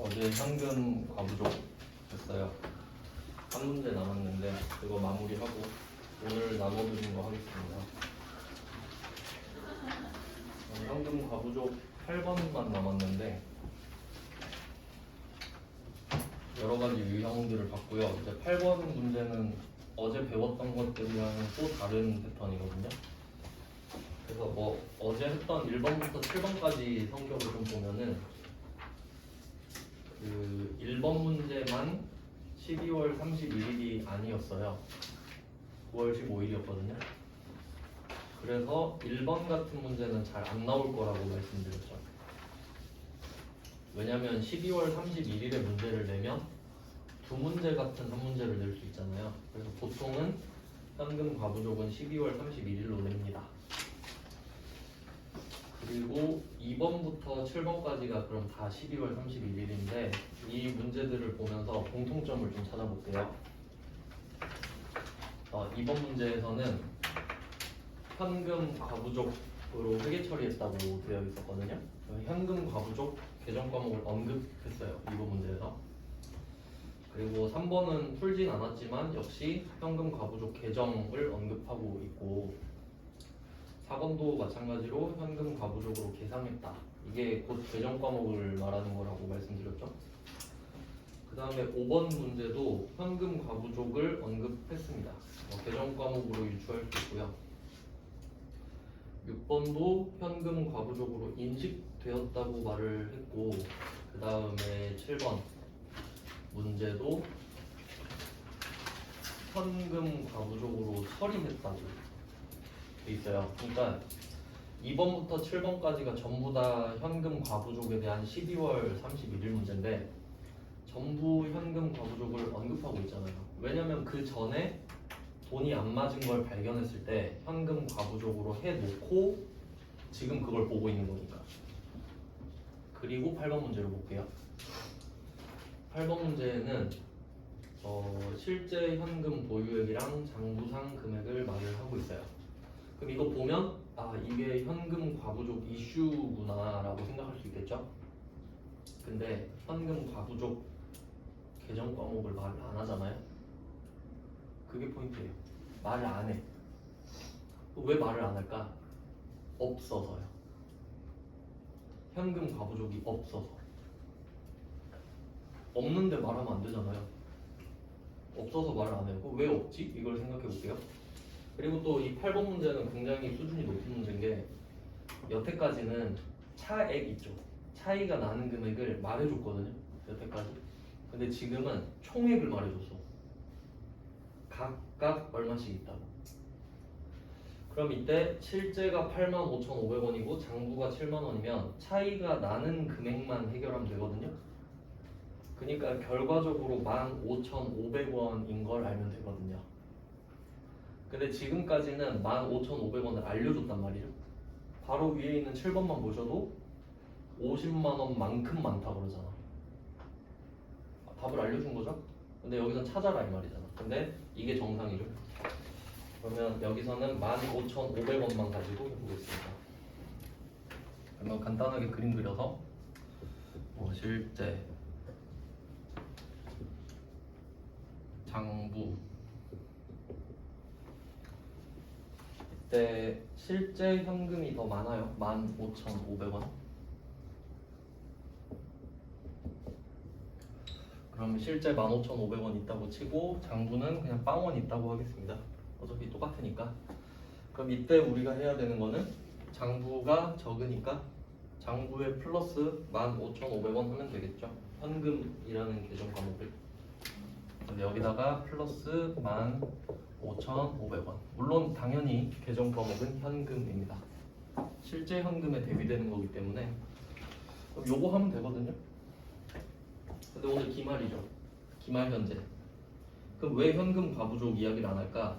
어제 현금 과부족 됐어요. 한 문제 남았는데 그거 마무리하고 오늘 나눠드린 거 하겠습니다. 현금 과부족 8번만 남았는데 여러 가지 유형들을 봤고요. 이제 8번 문제는 어제 배웠던 것들이랑은 또 다른 패턴이거든요. 그래서 뭐 어제 했던 1번부터 7번까지 성격을 좀 보면은 그 1번 문제만 12월 31일이 아니었어요. 9월 15일이었거든요. 그래서 1번 같은 문제는 잘 안 나올 거라고 말씀드렸죠. 왜냐면 12월 31일에 문제를 내면 두 문제 같은 한 문제를 낼 수 있잖아요. 그래서 보통은 현금 과부족은 12월 31일로 냅니다. 그리고 2번부터 7번까지가 그럼 다 12월 31일인데 이 문제들을 보면서 공통점을 좀 찾아볼게요. 2번 문제에서는 현금 과부족으로 회계 처리했다고 되어 있었거든요. 현금 과부족 개정 과목을 언급했어요. 2번 문제에서. 그리고 3번은 풀진 않았지만 역시 현금 과부족 개정을 언급하고 있고 4번도 마찬가지로 현금 과부족으로 계상했다. 이게 곧 개정 과목을 말하는 거라고 말씀드렸죠. 그 다음에 5번 문제도 현금 과부족을 언급했습니다. 개정 과목으로 유추할 수 있고요. 6번도 현금 과부족으로 인식되었다고 말을 했고 그 다음에 7번 문제도 현금 과부족으로 처리했다고 돼 있어요. 그러니까 2번부터 7번까지가 전부 다 현금 과부족에 대한 12월 31일 문제인데 전부 현금 과부족을 언급하고 있잖아요. 왜냐면 그 전에 돈이 안 맞은 걸 발견했을 때 현금 과부족으로 해놓고 지금 그걸 보고 있는 거니까. 그리고 8번 문제로 볼게요. 8번 문제는 실제 현금 보유액이랑 장부상 금액을 말을 하고 있어요. 그럼 이거 보면 이게 현금 과부족 이슈구나 라고 생각할 수 있겠죠. 근데 현금 과부족 개정 과목을 말을 안 하잖아요. 그게 포인트예요. 말을 안 해. 왜 말을 안 할까? 없어서요. 현금 과부족이 없어서. 없는데 말하면 안 되잖아요. 없어서 말을 안 해요. 왜 없지? 이걸 생각해 볼게요. 그리고 또 이 8번 문제는 굉장히 수준이 높은 문제인 게 여태까지는 차액 있죠. 차이가 나는 금액을 말해줬거든요. 여태까지. 근데 지금은 총액을 말해줬어. 각각 얼마씩 있다고. 그럼 이때 실제가 85,500원이고 장부가 7만원이면 차이가 나는 금액만 해결하면 되거든요. 그러니까 결과적으로 15,500원인 걸 알면 되거든요. 근데 지금까지는 15,500원을 알려줬단 말이죠. 바로 위에 있는 7번만 보셔도 50만원만큼 많다고 그러잖아. 답을 알려준 거죠? 근데 여기선 찾아라 이 말이잖아. 근데 이게 정상이죠. 그러면 여기서는 15,500원만 가지고 해보겠습니다. 그러면 간단하게 그림 그려서 실제 장부 이때 실제 현금이 더 많아요. 15,500원. 그럼 실제 15,500원 있다고 치고 장부는 그냥 빵원 있다고 하겠습니다. 어차피 똑같으니까. 그럼 이때 우리가 해야 되는 거는 장부가 적으니까 장부에 플러스 15,500원 하면 되겠죠. 현금이라는 계정 과목을. 근데 여기다가 플러스 15,500원. 물론 당연히 계정 과목은 현금입니다. 실제 현금에 대비되는 거기 때문에 그럼 요거 하면 되거든요. 근데 오늘 기말이죠. 기말 현재. 그럼 왜 현금 과부족 이야기를 안 할까?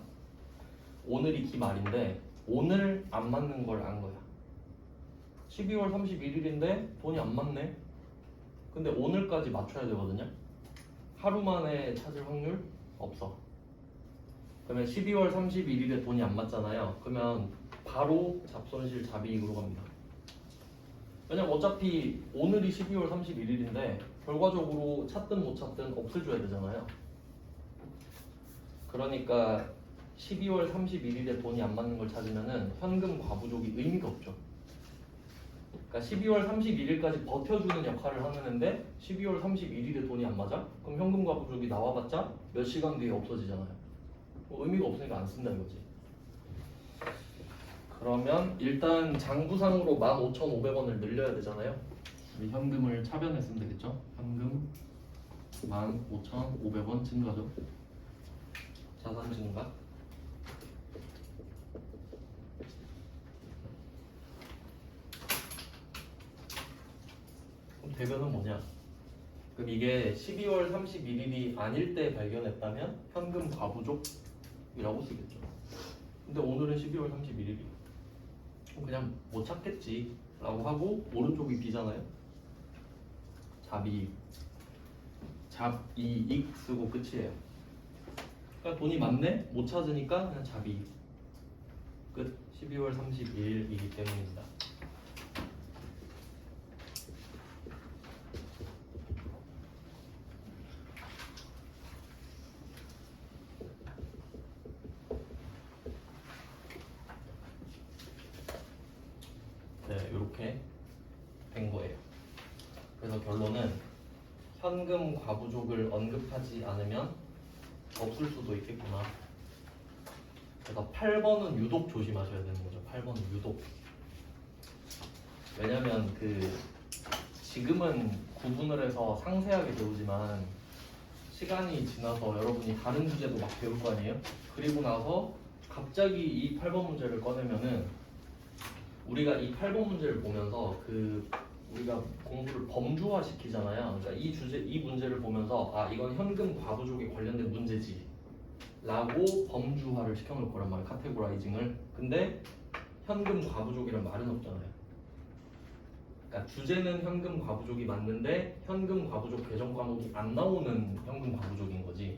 오늘이 기말인데 오늘 안 맞는 걸 안 거야. 12월 31일인데 돈이 안 맞네. 근데 오늘까지 맞춰야 되거든요. 하루 만에 찾을 확률 없어. 그러면 12월 31일에 돈이 안 맞잖아요. 그러면 바로 잡손실 잡이익으로 갑니다. 왜냐면 어차피 오늘이 12월 31일인데 결과적으로 찾든 못 찾든 없애줘야 되잖아요. 그러니까 12월 31일에 돈이 안 맞는 걸 찾으면은 현금 과부족이 의미가 없죠. 그러니까 12월 31일까지 버텨주는 역할을 하는 애인데 12월 31일에 돈이 안 맞아? 그럼 현금 과부족이 나와봤자 몇 시간 뒤에 없어지잖아요. 뭐 의미가 없으니까 안 쓴다 이거지. 그러면 일단 장부상으로 15,500원을 늘려야 되잖아요. 우리 현금을 차변했으면 되겠죠? 현금 15,500원 증가죠. 자산 증가. 그럼 대변은 뭐냐? 그럼 이게 12월 31일이 아닐 때 발견했다면 현금 과부족이라고 쓰겠죠. 근데 오늘은 12월 31일이 그냥 못 찾겠지 라고 하고 오른쪽이 B잖아요. 잡이익 쓰고 끝이에요. 그러니까 돈이 많네? 못 찾으니까 그냥 잡이익 끝. 12월 31일이기 때문입니다. 네, 이렇게 된 거예요. 그래서 결론은 현금 과부족을 언급하지 않으면 없을 수도 있겠구나. 그래서 8번은 유독 조심하셔야 되는 거죠. 8번은 유독. 왜냐면 지금은 구분을 해서 상세하게 배우지만 시간이 지나서 여러분이 다른 주제도 막 배울 거 아니에요? 그리고 나서 갑자기 이 8번 문제를 꺼내면은 우리가 이 8번 문제를 보면서 우리가 공부를 범주화 시키잖아요. 그러니까 이 문제를 보면서 아 이건 현금 과부족에 관련된 문제지 라고 범주화를 시켜놓을 거란 말이에요. 카테고라이징을. 근데 현금 과부족이란 말은 없잖아요. 그러니까 주제는 현금 과부족이 맞는데 현금 과부족 개정 과목이 안 나오는 현금 과부족인 거지.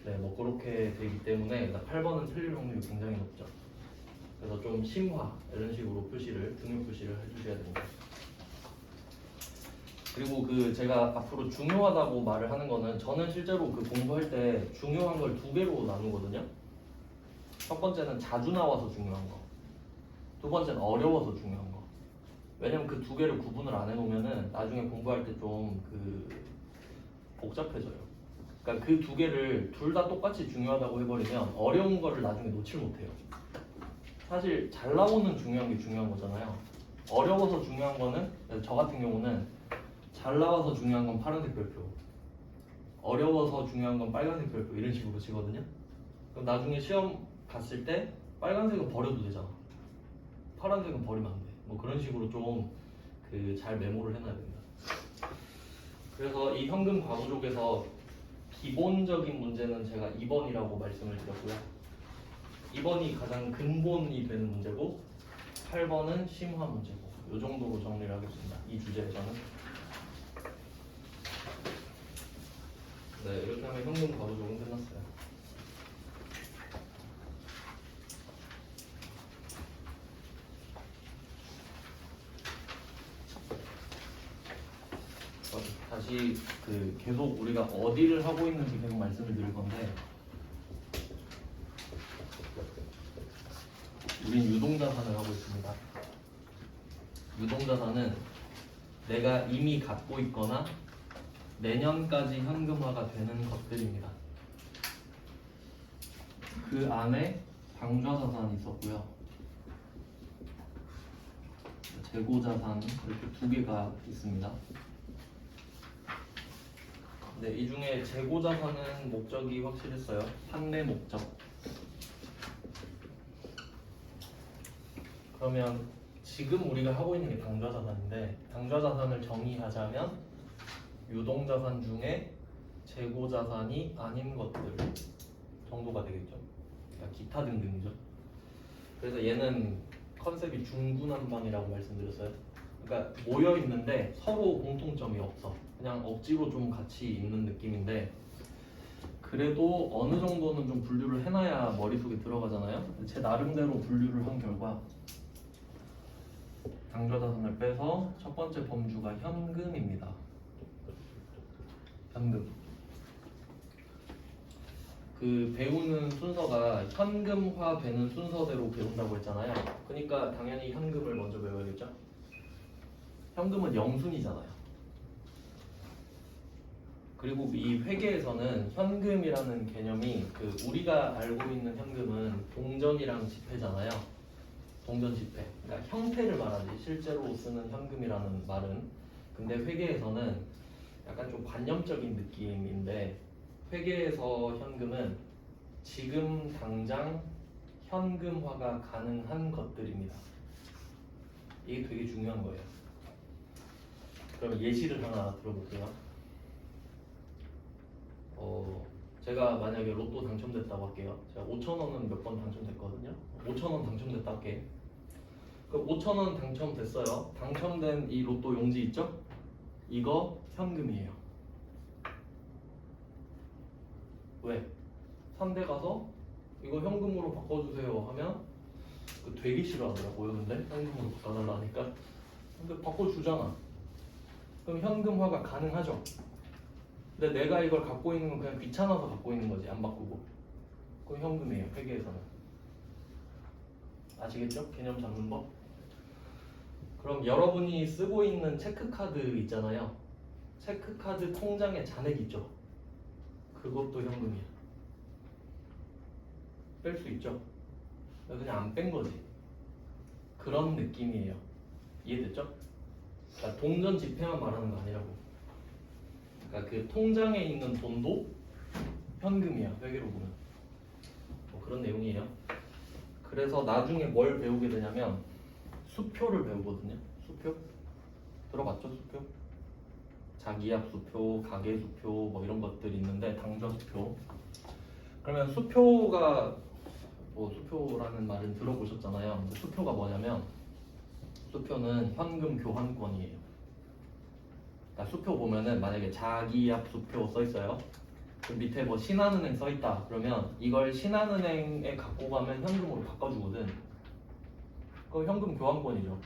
네, 뭐 그렇게 되기 때문에 8번은 틀릴 확률이 굉장히 높죠. 그래서 좀 심화 이런 식으로 등록 표시를 해주셔야 됩니다. 그리고 제가 앞으로 중요하다고 말을 하는 거는 저는 실제로 공부할 때 중요한 걸 두 개로 나누거든요. 첫 번째는 자주 나와서 중요한 거, 두 번째는 어려워서 중요한 거. 왜냐면 그 두 개를 구분을 안 해놓으면은 나중에 공부할 때 좀 복잡해져요. 그러니까 그 두 개를 둘 다 똑같이 중요하다고 해버리면 어려운 거를 나중에 놓칠 못해요. 사실 잘 나오는 중요한 게 중요한 거잖아요. 어려워서 중요한 거는 저 같은 경우는 잘 나와서 중요한 건 파란색 별표, 어려워서 중요한 건 빨간색 별표 이런 식으로 치거든요. 그럼 나중에 시험 갔을 때 빨간색은 버려도 되잖아. 파란색은 버리면 안 돼. 뭐 그런 식으로 좀 잘 메모를 해놔야 됩니다. 그래서 이 현금 과부족에서 기본적인 문제는 제가 2번이라고 말씀을 드렸고요. 2번이 가장 근본이 되는 문제고 8번은 심화 문제고 이 정도로 정리를 하겠습니다. 이 주제에서는. 네, 이렇게 하면 현금 과부족은 끝났어요. 다시 계속 우리가 어디를 하고 있는지 계속 말씀을 드릴 건데 우린 유동자산을 하고 있습니다. 유동자산은 내가 이미 갖고 있거나 내년까지 현금화가 되는 것들입니다. 그 안에 방좌자산이 있었고요. 재고자산 이렇게 두 개가 있습니다. 네, 이 중에 재고자산은 목적이 확실했어요. 판매 목적. 그러면 지금 우리가 하고 있는 게 방좌자산인데 방좌자산을 정의하자면 유동자산 중에 재고자산이 아닌 것들 정도가 되겠죠. 그러니까 기타 등등이죠. 그래서 얘는 컨셉이 중구난방이라고 말씀드렸어요. 그러니까 모여 있는데 서로 공통점이 없어. 그냥 억지로 좀 같이 있는 느낌인데 그래도 어느 정도는 좀 분류를 해놔야 머릿속에 들어가잖아요. 제 나름대로 분류를 한 결과 당좌자산을 빼서 첫 번째 범주가 현금입니다. 현금. 그 배우는 순서가 현금화 되는 순서대로 배운다고 했잖아요. 그러니까 당연히 현금을 먼저 배워야겠죠. 현금은 영순이잖아요. 그리고 이 회계에서는 현금이라는 개념이 그 우리가 알고 있는 현금은 동전이랑 지폐잖아요. 동전 지폐. 그러니까 형태를 말하지 실제로 쓰는 현금이라는 말은. 근데 회계에서는 약간 좀 관념적인 느낌인데 회계에서 현금은 지금 당장 현금화가 가능한 것들입니다. 이게 되게 중요한 거예요. 그럼 예시를 하나 들어볼게요. 제가 만약에 로또 당첨됐다고 할게요. 제가 5,000원은 몇 번 당첨됐거든요. 5,000원 당첨됐다 할게. 그 5,000원 당첨됐어요. 당첨된 이 로또 용지 있죠? 이거 현금이에요. 왜? 산대 가서 이거 현금으로 바꿔주세요 하면 되게 싫어하더라고요. 근데 현금으로 바꿔달라니까. 근데 바꿔주잖아. 그럼 현금화가 가능하죠. 근데 내가 이걸 갖고 있는 건 그냥 귀찮아서 갖고 있는 거지. 안 바꾸고. 그건 현금이에요. 회계에서는. 아시겠죠? 개념 잡는 법. 그럼 여러분이 쓰고 있는 체크카드 있잖아요. 체크카드 통장에 잔액 있죠. 그것도 현금이야. 뺄 수 있죠. 그냥 안 뺀 거지. 그런 느낌이에요. 이해됐죠? 그러니까 동전 지폐만 말하는 거 아니라고. 그러니까 그 통장에 있는 돈도 현금이야. 회계로 보면. 뭐 그런 내용이에요. 그래서 나중에 뭘 배우게 되냐면 수표를 배우거든요. 수표? 들어봤죠? 수표? 자기압 수표, 가계 수표 뭐 이런 것들이 있는데 당좌 수표. 그러면 수표가 뭐 수표라는 말은 들어보셨잖아요. 근데 수표가 뭐냐면 수표는 현금 교환권이에요. 그러니까 수표 보면은 만약에 자기압 수표 써 있어요. 그 밑에 뭐 신한은행 써 있다. 그러면 이걸 신한은행에 갖고 가면 현금으로 바꿔주거든. 그거 현금 교환권이죠.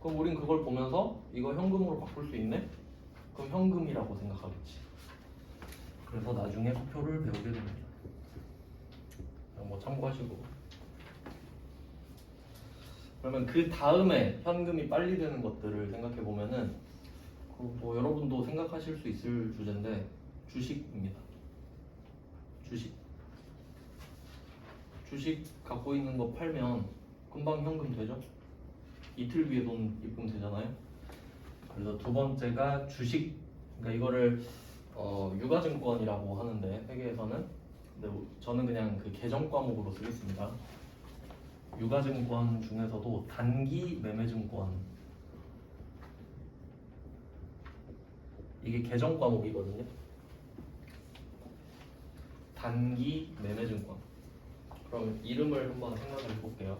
그럼 우린 그걸 보면서 이거 현금으로 바꿀 수 있네? 그럼 현금이라고 생각하겠지. 그래서 나중에 수표를 배우게 됩니다. 뭐 참고하시고. 그러면 그 다음에 현금이 빨리 되는 것들을 생각해 보면은 뭐 여러분도 생각하실 수 있을 주제인데 주식입니다. 주식 갖고 있는 거 팔면 금방 현금 되죠? 이틀 뒤에 돈 입금 되잖아요. 그래서 두 번째가 주식. 그러니까 이거를 유가증권이라고 하는데 회계에서는. 근데 저는 그냥 그 계정 과목으로 쓰겠습니다. 유가증권 중에서도 단기 매매증권. 이게 계정 과목이거든요. 단기 매매증권. 그럼 이름을 한번 생각해 볼게요.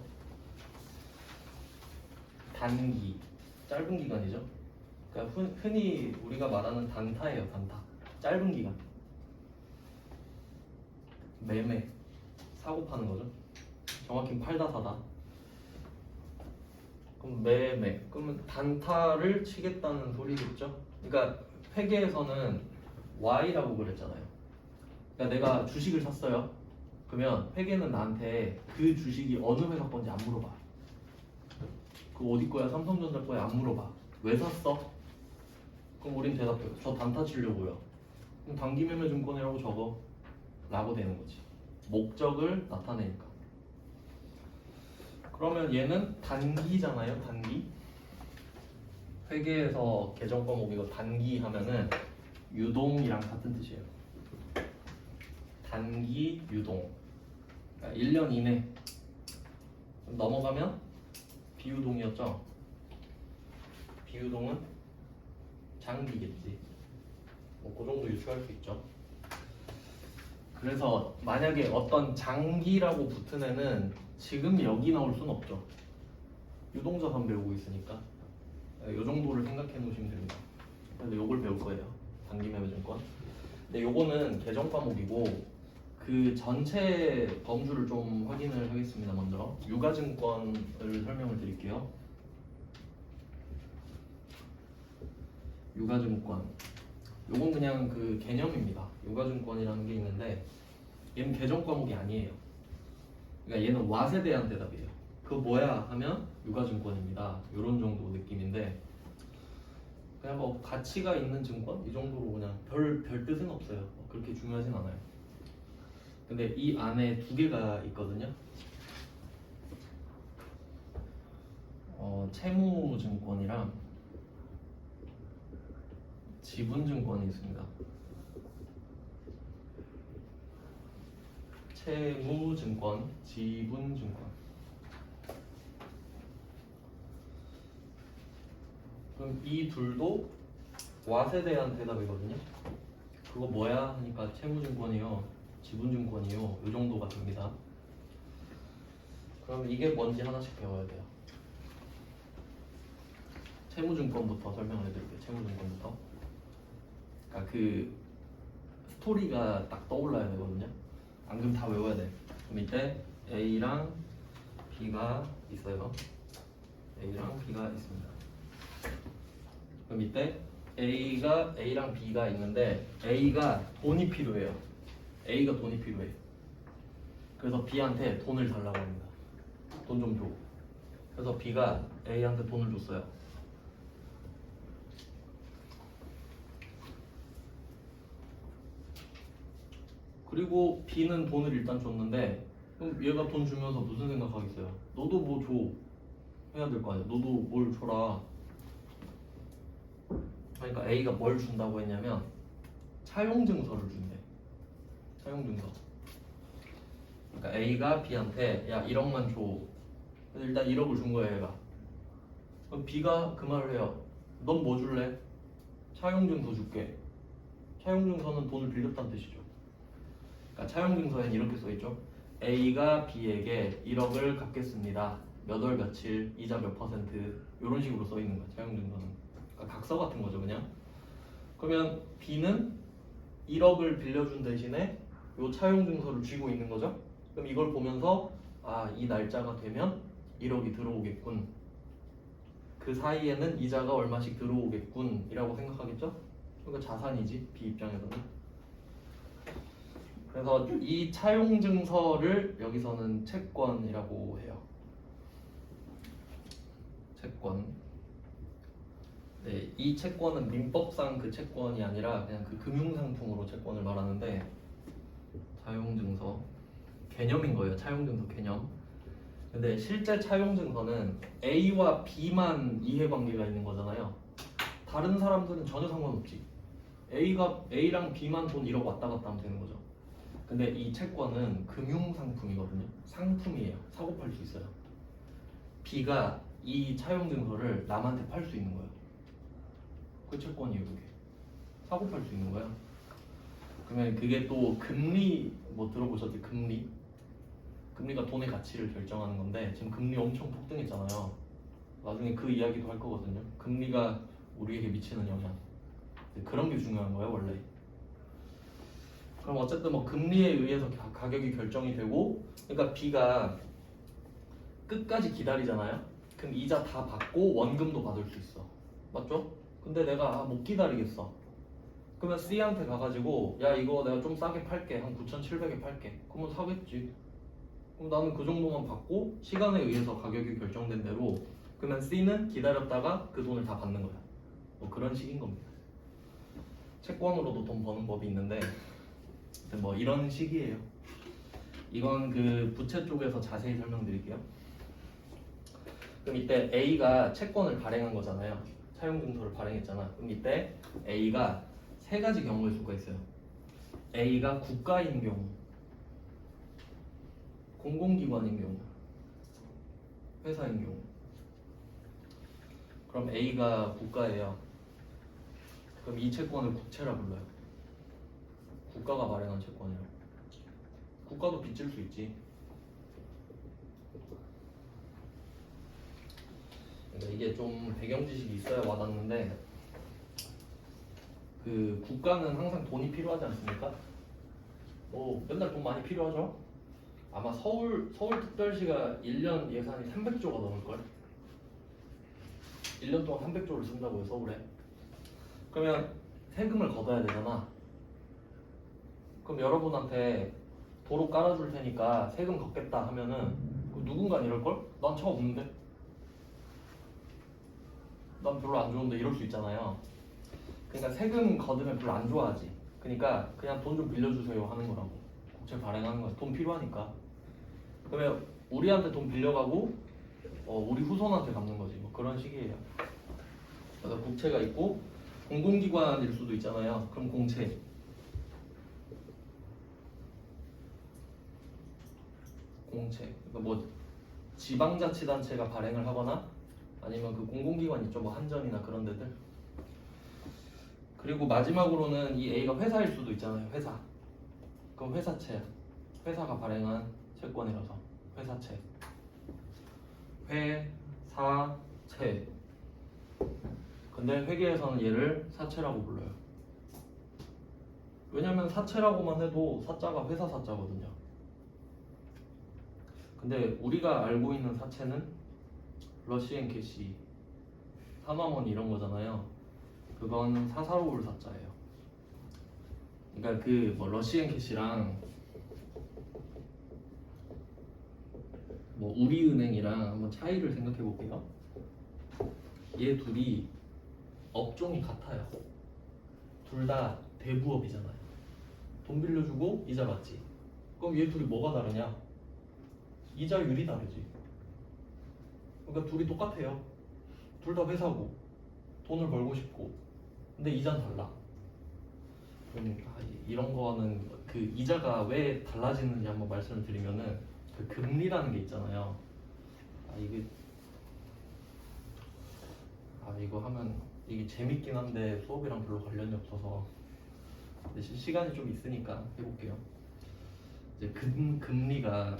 단기, 짧은 기간이죠. 그러니까 흔히 우리가 말하는 단타예요. 단타, 짧은 기간. 매매, 사고 파는 거죠. 정확히 팔다 사다. 그럼 매매. 그러면 단타를 치겠다는 소리겠죠. 그러니까 회계에서는 Y라고 그랬잖아요. 그러니까 내가 주식을 샀어요. 그러면 회계는 나한테 그 주식이 어느 회사 건지 안 물어봐. 그 어디 거야? 삼성전자 거야? 안 물어봐. 왜 샀어? 그럼 우린 대답해요. 저 단타 치려고요. 그럼 단기 매매 증권이라고 적어. 라고 되는 거지. 목적을 나타내니까. 그러면 얘는 단기잖아요. 단기. 회계에서 계정 과목 이거 단기 하면은 유동이랑 같은 뜻이에요. 단기 유동. 그러니까 1년 이내. 넘어가면 비유동이었죠. 비유동은 장기겠지. 뭐 그 정도 유추할 수 있죠. 그래서 만약에 어떤 장기라고 붙은 애는 지금 여기 나올 순 없죠. 유동자산 배우고 있으니까. 이 정도를 생각해 놓으시면 됩니다. 그래서 요걸 배울 거예요. 단기 매매증권. 근데 요거는 계정 과목이고 그 전체 범주를 좀 확인을 하겠습니다. 먼저 유가증권을 설명을 드릴게요. 유가증권. 요건 그냥 그 개념입니다. 유가증권이라는 게 있는데 얘는 개정 과목이 아니에요. 그러니까 얘는 왓에 대한 대답이에요. 그거 뭐야 하면 유가증권입니다. 요런 정도 느낌인데 그냥 뭐 가치가 있는 증권 이 정도로 그냥 별 뜻은 없어요. 그렇게 중요하진 않아요. 근데 이 안에 두 개가 있거든요. 채무증권이랑 지분증권이 있습니다. 채무증권, 지분증권. 그럼 이 둘도 왓에 대한 대답이거든요. 그거 뭐야 하니까 채무증권이요, 지분증권이요, 이 정도가 됩니다. 그럼 이게 뭔지 하나씩 배워야 돼요. 채무증권부터 설명을 해드릴게요. 채무증권부터. 그러니까 그 스토리가 딱 떠올라야 되거든요. 안 그럼 다 외워야 돼. 그럼 이때 A랑 B가 있어요. A랑 B가 있습니다. 그럼 이때 A랑 B가 있는데 A가 돈이 필요해요. A가 돈이 필요해. 그래서 B한테 돈을 달라고 합니다. 돈 좀 줘. 그래서 B가 A한테 돈을 줬어요. 그리고 B는 돈을 일단 줬는데 그럼 얘가 돈 주면서 무슨 생각하겠어요? 너도 뭐 줘. 해야 될 거 아니야. 너도 뭘 줘라. 그러니까 A가 뭘 준다고 했냐면 차용증서를 준대. 차용증서. 그러니까 A가 B한테 야 1억만 줘. 그래서 일단 1억을 준 거예요 얘가. 그럼 B가 그 말을 해요. 넌 뭐 줄래? 차용증서 줄게. 차용증서는 돈을 빌렸다는 뜻이죠. 그러니까 차용증서에는 이렇게 써있죠. A가 B에게 1억을 갚겠습니다. 몇 월 며칠, 이자 몇 %, 이런 식으로 써있는 거야. 차용증서는. 그러니까 각서 같은 거죠 그냥. 그러면 B는 1억을 빌려준 대신에 요 차용증서를 쥐고 있는 거죠. 그럼 이걸 보면서 아, 이 날짜가 되면 1억이 들어오겠군. 그 사이에는 이자가 얼마씩 들어오겠군 이라고 생각하겠죠. 그러니까 자산이지 B 입장에서는. 그래서 이 차용증서를 여기서는 채권이라고 해요. 채권. 네, 이 채권은 민법상 그 채권이 아니라 그냥 그 금융상품으로 채권을 말하는데 차용증서 개념인 거예요. 차용증서 개념. 근데 실제 차용증서는 A와 B만 이해관계가 있는 거잖아요. 다른 사람들은 전혀 상관없지. A랑 B만 돈 1억 왔다 갔다 하면 되는 거죠. 근데 이 채권은 금융상품이거든요. 상품이에요. 사고 팔 수 있어요. B가 이 차용증서를 남한테 팔 수 있는 거예요. 그 채권이에요. 그게 사고 팔 수 있는 거야. 그러면 그게 또 금리 뭐 들어보셨지? 금리가 돈의 가치를 결정하는 건데 지금 금리 엄청 폭등했잖아요. 나중에 그 이야기도 할 거거든요. 금리가 우리에게 미치는 영향. 그런 게 중요한 거예요 원래. 그럼 어쨌든 뭐 금리에 의해서 가격이 결정이 되고, 그러니까 B가 끝까지 기다리잖아요. 그럼 이자 다 받고 원금도 받을 수 있어. 맞죠? 근데 내가 못 기다리겠어. 그러면 C한테 가가지고 야 이거 내가 좀 싸게 팔게. 한 9,700에 팔게. 그러면 사겠지. 그럼 나는 그 정도만 받고 시간에 의해서 가격이 결정된 대로 그러면 C는 기다렸다가 그 돈을 다 받는 거야. 뭐 그런 식인 겁니다. 채권으로도 돈 버는 법이 있는데 뭐 이런 식이에요. 이건 그 부채 쪽에서 자세히 설명드릴게요. 그럼 이때 A가 채권을 발행한 거잖아요. 차용증서를 발행했잖아. 그럼 이때 A가 세 가지 경우일 수가 있어요. A가 국가인 경우, 공공기관인 경우, 회사인 경우. 그럼 A가 국가예요. 그럼 이 채권을 국채라 불러요. 국가가 발행한 채권이요. 국가도 빚질 수 있지. 그러니까 이게 좀 배경 지식이 있어야 와닿는데, 그 국가는 항상 돈이 필요하지 않습니까? 뭐 맨날 돈 많이 필요하죠. 아마 서울특별시가 1년 예산이 300조가 넘을걸? 1년 동안 300조를 쓴다고요 서울에. 그러면 세금을 걷어야 되잖아. 그럼 여러분한테 도로 깔아줄 테니까 세금 걷겠다 하면은 누군가 이럴걸? 난 차 없는데? 난 별로 안 좋은데 이럴 수 있잖아요. 그러니까 세금 걷으면 별로 안 좋아하지. 그러니까 그냥 돈 좀 빌려주세요 하는 거라고. 국채 발행하는 거야. 돈 필요하니까. 그러면 우리한테 돈 빌려가고 우리 후손한테 갚는 거지. 뭐 그런 식이에요. 그래서 국채가 있고 공공기관일 수도 있잖아요. 그럼 공채. 공채. 그러니까 뭐 지방자치단체가 발행을 하거나 아니면 그 공공기관 있죠. 뭐 한전이나 그런 데들. 그리고 마지막으로는 이 A가 회사일 수도 있잖아요. 회사. 그럼 회사채. 회사가 발행한 채권이라서 회사채. 회사채. 근데 회계에서는 얘를 사채라고 불러요. 왜냐면 사채라고만 해도 사자가 회사 사자거든요. 근데 우리가 알고 있는 사채는 러시앤 캐시, 사마머니 이런 거잖아요. 그건 사사로울 사자예요. 그러니까 그 뭐 러시앤 캐시랑 뭐 우리은행이랑 한번 차이를 생각해 볼게요. 얘 둘이 업종이 같아요. 둘 다 대부업이잖아요. 돈 빌려주고 이자 받지. 그럼 얘 둘이 뭐가 다르냐? 이자율이 다르지. 그러니까 둘이 똑같아요. 둘 다 회사고 돈을 벌고 싶고 근데 이자는 달라. 그러니까 이런 거는 그 이자가 왜 달라지는지 한번 말씀을 드리면은 그 금리라는 게 있잖아요. 이거 하면 이게 재밌긴 한데 수업이랑 별로 관련이 없어서 근데 시간이 좀 있으니까 해볼게요. 이제 금리가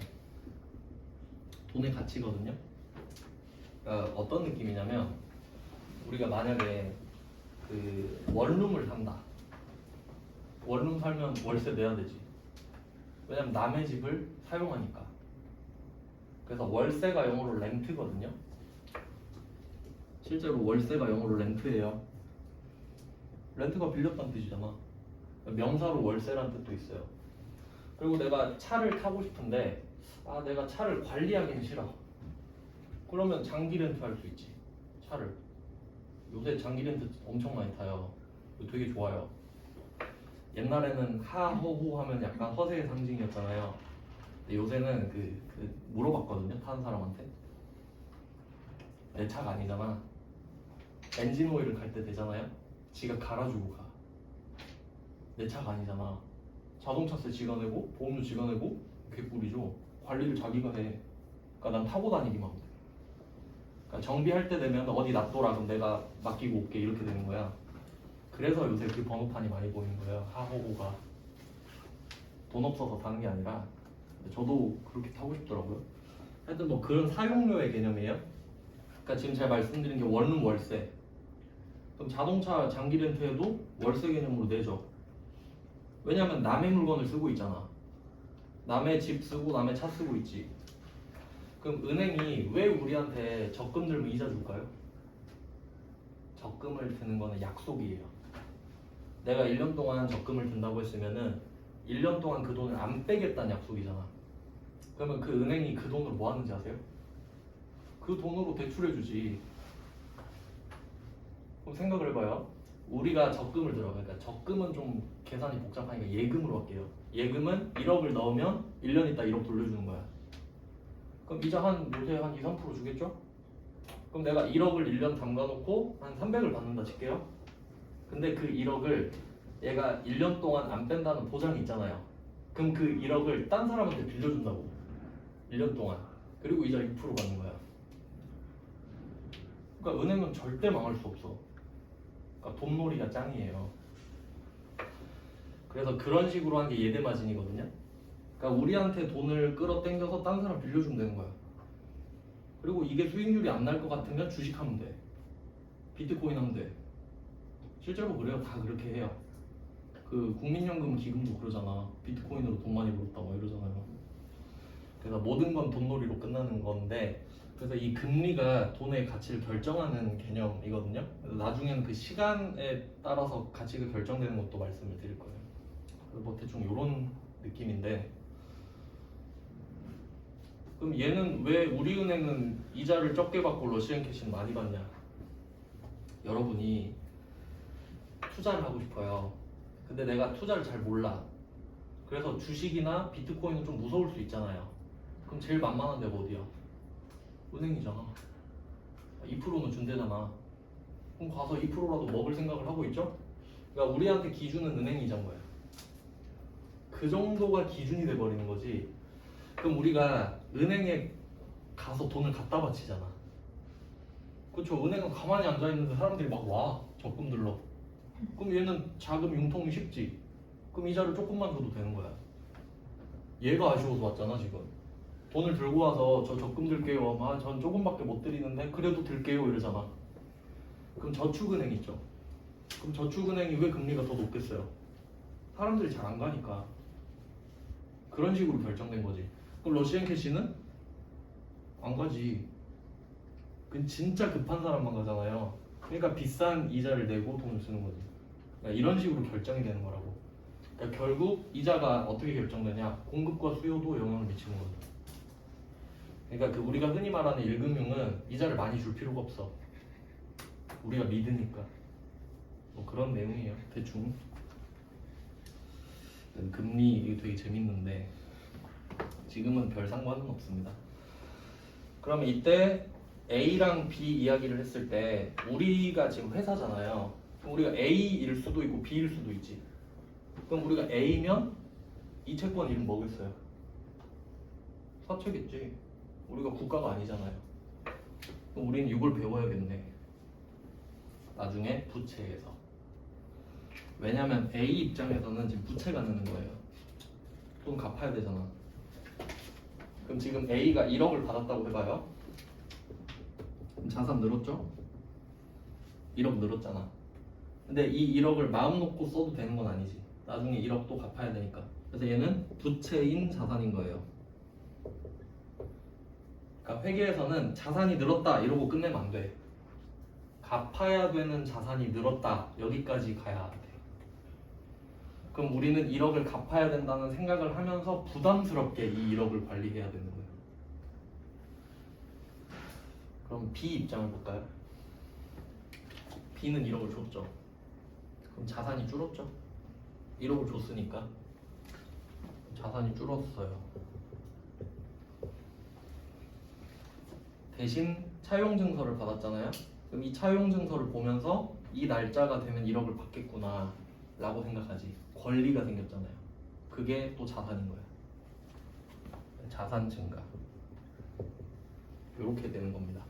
돈의 가치거든요. 그러니까 어떤 느낌이냐면 우리가 만약에 그 원룸을 산다. 원룸 살면 월세 내야 되지. 왜냐면 남의 집을 사용하니까. 그래서 월세가 영어로 렌트거든요. 실제로 월세가 영어로 렌트예요. 렌트가 빌렸다는 뜻이잖아. 명사로 월세라는 뜻도 있어요. 그리고 내가 차를 타고 싶은데 내가 차를 관리하기는 싫어. 그러면 장기 렌트 할 수 있지. 차를. 요새 장기 렌트 엄청 많이 타요. 되게 좋아요. 옛날에는 하허호 하면 약간 허세의 상징이었잖아요. 근데 요새는 물어봤거든요. 타는 사람한테. 내 차가 아니잖아. 엔진 오일을 갈 때 되잖아요. 지가 갈아주고 가. 내 차가 아니잖아. 자동차세 지가 내고 보험료 지가 내고 개꿀이죠. 관리를 자기가 해. 그러니까 난 타고 다니기만 하면 돼. 그러니까 정비할 때 되면 어디 놔둬라 그럼 내가 맡기고 올게 이렇게 되는 거야. 그래서 요새 그 번호판이 많이 보이는 거예요. 하호호가 돈 없어서 타는 게 아니라 저도 그렇게 타고 싶더라고요. 하여튼 뭐 그런 사용료의 개념이에요. 그러니까 지금 제가 말씀드린 게 원룸 월세. 그럼 자동차 장기 렌트에도 월세 개념으로 내죠. 왜냐하면 남의 물건을 쓰고 있잖아. 남의 집 쓰고 남의 차 쓰고 있지. 그럼 은행이 왜 우리한테 적금 들면 이자 줄까요? 적금을 드는 거는 약속이에요. 내가 1년 동안 적금을 든다고 했으면은 1년 동안 그 돈을 안 빼겠다는 약속이잖아. 그러면 그 은행이 그 돈으로 뭐 하는지 아세요? 그 돈으로 대출해 주지. 그럼 생각을 해봐요. 우리가 적금을 들어. 그러니까 적금은 좀 계산이 복잡하니까 예금으로 할게요. 예금은 1억을 넣으면 1년 있다 1억 돌려주는 거야. 그럼 이자 요새 한 2, 3% 주겠죠? 그럼 내가 1억을 1년 담가놓고 한 300을 받는다 칠게요. 근데 그 1억을 얘가 1년 동안 안 뺀다는 보장이 있잖아요. 그럼 그 1억을 딴 사람한테 빌려준다고. 1년 동안. 그리고 이자 6% 받는 거야. 그러니까 은행은 절대 망할 수 없어. 그러니까 돈놀이가 짱이에요. 그래서 그런 식으로 한 게 예대마진이거든요. 그러니까 우리한테 돈을 끌어당겨서 딴 사람 빌려주면 되는 거야. 그리고 이게 수익률이 안 날 것 같으면 주식하면 돼. 비트코인 하면 돼. 실제로 그래요. 다 그렇게 해요. 그 국민연금 기금도 그러잖아. 비트코인으로 돈 많이 벌었다 뭐 이러잖아요. 그래서 모든 건 돈놀이로 끝나는 건데 그래서 이 금리가 돈의 가치를 결정하는 개념이거든요. 그래서 나중에는 그 시간에 따라서 가치가 결정되는 것도 말씀을 드릴 거예요. 그래서 뭐 대충 이런 느낌인데, 그럼 얘는 왜 우리은행은 이자를 적게 받고 러시안 캐시는 많이 받냐? 여러분이 투자를 하고 싶어요. 근데 내가 투자를 잘 몰라. 그래서 주식이나 비트코인은 좀 무서울 수 있잖아요. 그럼 제일 만만한 데가 어디야? 은행이잖아. 2%는 준대잖아. 그럼 가서 2%라도 먹을 생각을 하고 있죠? 그러니까 우리한테 기준은 은행이자인 거야. 그 정도가 기준이 돼버리는 거지. 그럼 우리가 은행에 가서 돈을 갖다 바치잖아. 그렇죠? 은행은 가만히 앉아있는데 사람들이 막 와, 적금 들러. 그럼 얘는 자금 융통이 쉽지. 그럼 이자를 조금만 줘도 되는 거야. 얘가 아쉬워서 왔잖아 지금. 돈을 들고 와서 저 적금 들게요. 전 조금밖에 못 드리는데 그래도 들게요 이러잖아. 그럼 저축은행 있죠. 그럼 저축은행이 왜 금리가 더 높겠어요? 사람들이 잘 안 가니까. 그런 식으로 결정된 거지. 그럼 러시안 캐시는 안 가지. 그건 진짜 급한 사람만 가잖아요. 그러니까 비싼 이자를 내고 돈을 쓰는 거지. 그러니까 이런 식으로 결정이 되는 거라고. 그러니까 결국 이자가 어떻게 결정되냐? 공급과 수요도 영향을 미치는 거죠. 그러니까 그 우리가 흔히 말하는 일금융은 이자를 많이 줄 필요가 없어. 우리가 믿으니까. 뭐 그런 내용이에요. 대충. 금리 이게 되게 재밌는데 지금은 별 상관은 없습니다. 그러면 이때 A랑 B 이야기를 했을 때 우리가 지금 회사잖아요. 그럼 우리가 A일 수도 있고 B일 수도 있지. 그럼 우리가 A면 이 채권 이름 뭐겠어요? 사채겠지. 우리가 국가가 아니잖아요. 그럼 우리는 이걸 배워야겠네. 나중에 부채에서. 왜냐면 A 입장에서는 지금 부채가 느는 거예요. 돈 갚아야 되잖아. 그럼 지금 A가 1억을 받았다고 해봐요. 그럼 자산 늘었죠? 1억 늘었잖아. 근데 이 1억을 마음 놓고 써도 되는 건 아니지. 나중에 1억 또 갚아야 되니까. 그래서 얘는 부채인 자산인 거예요. 그러니까 회계에서는 자산이 늘었다 이러고 끝내면 안 돼. 갚아야 되는 자산이 늘었다 여기까지 가야 돼. 그럼 우리는 1억을 갚아야 된다는 생각을 하면서 부담스럽게 이 1억을 관리해야 되는 거예요. 그럼 B 입장을 볼까요? B는 1억을 줬죠. 그럼 자산이 줄었죠. 1억을 줬으니까 자산이 줄었어요. 대신 차용 증서를 받았잖아요. 그럼 이 차용 증서를 보면서 이 날짜가 되면 1억을 받겠구나 라고 생각하지. 권리가 생겼잖아요. 그게 또 자산인 거예요. 자산 증가. 이렇게 되는 겁니다.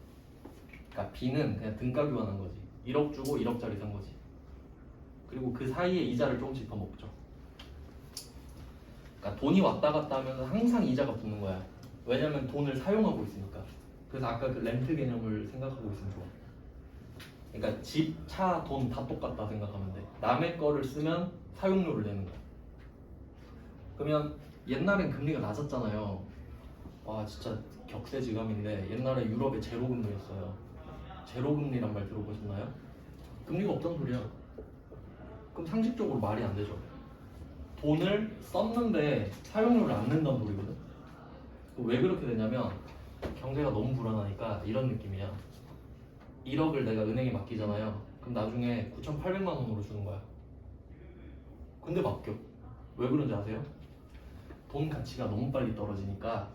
그러니까 B는 그냥 등가 교환한 거지. 1억 주고 1억짜리 산 거지. 그리고 그 사이에 이자를 조금씩 더 먹죠. 그러니까 돈이 왔다 갔다 하면 항상 이자가 붙는 거야. 왜냐면 돈을 사용하고 있으니까. 그래서 아까 그 렌트 개념을 생각하고 있으면 좋아. 그러니까 집, 차, 돈 다 똑같다 생각하면 돼. 남의 거를 쓰면 사용료를 내는 거야. 그러면 옛날엔 금리가 낮았잖아요. 와 진짜 격세지감인데 옛날에 유럽에 제로금리였어요. 제로금리란 말 들어보셨나요? 금리가 없단 소리야. 그럼 상식적으로 말이 안 되죠. 돈을 썼는데 사용료를 안 낸다는 소리거든. 왜 그렇게 되냐면 경제가 너무 불안하니까 이런 느낌이야. 1억을 내가 은행에 맡기잖아요. 그럼 나중에 9,800만 원으로 주는 거야. 근데 맡겨. 왜 그런지 아세요? 돈 가치가 너무 빨리 떨어지니까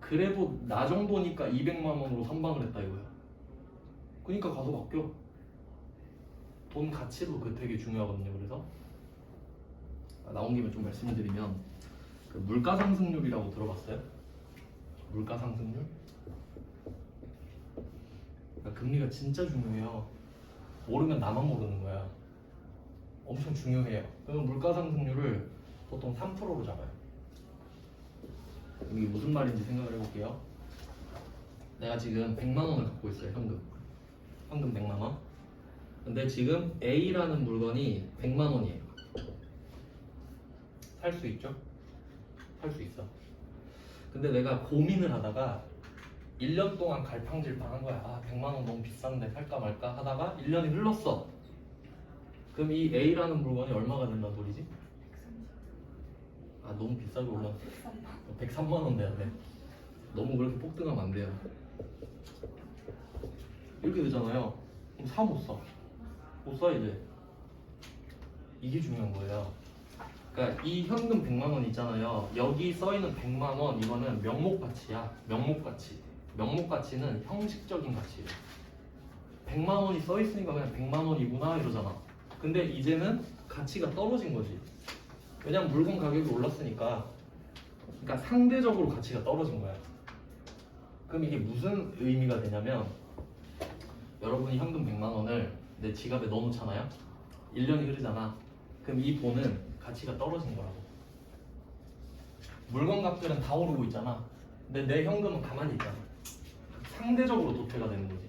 그래도 나 정도니까 200만 원으로 선방을 했다 이거야. 그러니까 가서 맡겨. 돈 가치도 그 되게 중요하거든요. 그래서 나온 김에 좀 말씀을 드리면 그 물가 상승률이라고 들어봤어요? 물가 상승률? 그러니까 금리가 진짜 중요해요. 모르면 나만 모르는 거야. 엄청 중요해요. 그럼 물가 상승률을 보통 3%로 잡아요. 이게 무슨 말인지 생각을 해볼게요. 내가 지금 100만 원을 갖고 있어요. 현금 100만 원. 근데 지금 A라는 물건이 100만 원이에요. 살 수 있죠? 살 수 있어. 근데 내가 고민을 하다가 1년 동안 갈팡질팡한 거야. 아 100만 원 너무 비싼데 살까 말까 하다가 1년이 흘렀어. 그럼 이 A라는 물건이 얼마가 된다는 소리지? 아 너무 비싸게 올랐어. 103만 원 돼야 돼. 너무 그렇게 폭등하면 안 돼요. 이렇게 되잖아요. 그럼 사 못 사. 못 사 이제. 이게 중요한 거예요. 그러니까 이 현금 100만 원 있잖아요. 여기 써 있는 100만 원 이거는 명목 가치야. 명목 가치. 명목 가치는 형식적인 가치예요. 100만 원이 써 있으니까 그냥 100만 원이구나 이러잖아. 근데 이제는 가치가 떨어진 거지. 왜냐면 물건 가격이 올랐으니까. 그러니까 상대적으로 가치가 떨어진 거야. 그럼 이게 무슨 의미가 되냐면 여러분이 현금 100만 원을 내 지갑에 넣어놓잖아요. 1년이 흐르잖아. 그럼 이 돈은 가치가 떨어진 거라고. 물건 값들은 다 오르고 있잖아. 근데 내 현금은 가만히 있잖아. 상대적으로 도태가 되는 거지.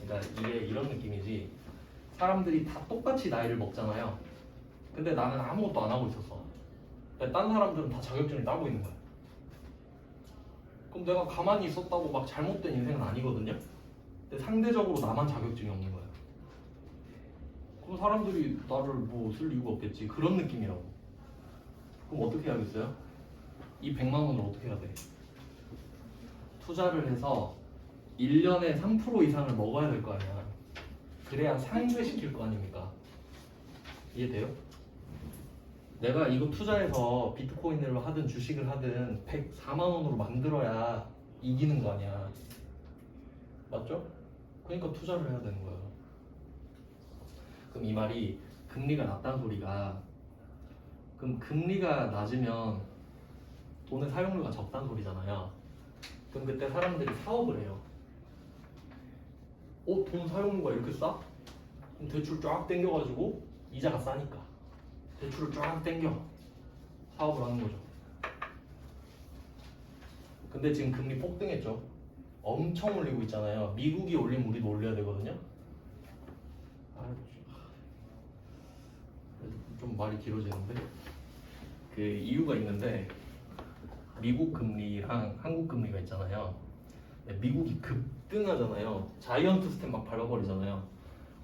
그러니까 이게 이런 느낌이지. 사람들이 다 똑같이 나이를 먹잖아요. 근데 나는 아무것도 안 하고 있었어. 근데 딴 사람들은 다 자격증을 따고 있는 거야. 그럼 내가 가만히 있었다고 막 잘못된 인생은 아니거든요. 근데 상대적으로 나만 자격증이 없는 거야. 그럼 사람들이 나를 뭐 쓸 이유가 없겠지. 그런 느낌이라고. 그럼 어떻게 해야겠어요? 이 100만 원을 어떻게 해야 돼? 투자를 해서 1년에 3% 이상을 먹어야 될 거 아니야. 그래야 상쇄시킬 거 아닙니까? 이해돼요? 내가 이거 투자해서 비트코인으로 하든 주식을 하든 104만 원으로 만들어야 이기는 거 아니야. 맞죠? 그러니까 투자를 해야 되는 거예요. 그럼 이 말이 금리가 낮다는 소리가, 그럼 금리가 낮으면 돈의 사용료가 적다는 소리잖아요. 그럼 그때 사람들이 사업을 해요. 돈 사용료가 이렇게 싸? 그럼 대출 쫙 땡겨가지고 이자가 싸니까 대출을 쫙 땡겨 사업을 하는 거죠. 근데 지금 금리 폭등했죠. 엄청 올리고 있잖아요. 미국이 올리면 우리도 올려야 되거든요. 좀 말이 길어지는데 그 이유가 있는데, 미국 금리랑 한국 금리가 있잖아요. 미국이 급등하잖아요. 자이언트 스텝 막 밟아버리잖아요.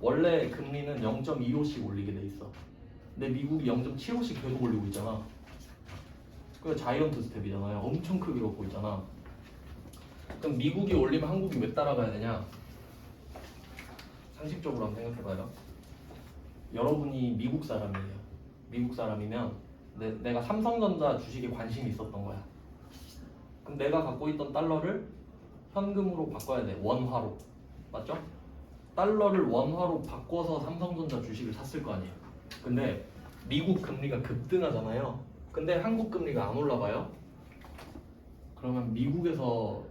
원래 금리는 0.25씩 올리게 돼 있어. 근데 미국이 0.75씩 계속 올리고 있잖아. 그 자이언트 스텝이잖아요. 엄청 크게 걷고 있잖아. 그럼 미국이 올리면 한국이 왜 따라가야 되냐? 상식적으로 한번 생각해봐요. 여러분이 미국 사람이에요. 미국 사람이면 내가 삼성전자 주식에 관심이 있었던 거야. 그럼 내가 갖고 있던 달러를 현금으로 바꿔야 돼. 원화로. 맞죠? 달러를 원화로 바꿔서 삼성전자 주식을 샀을 거 아니에요. 근데 미국 금리가 급등하잖아요. 근데 한국 금리가 안 올라가요? 그러면 미국에서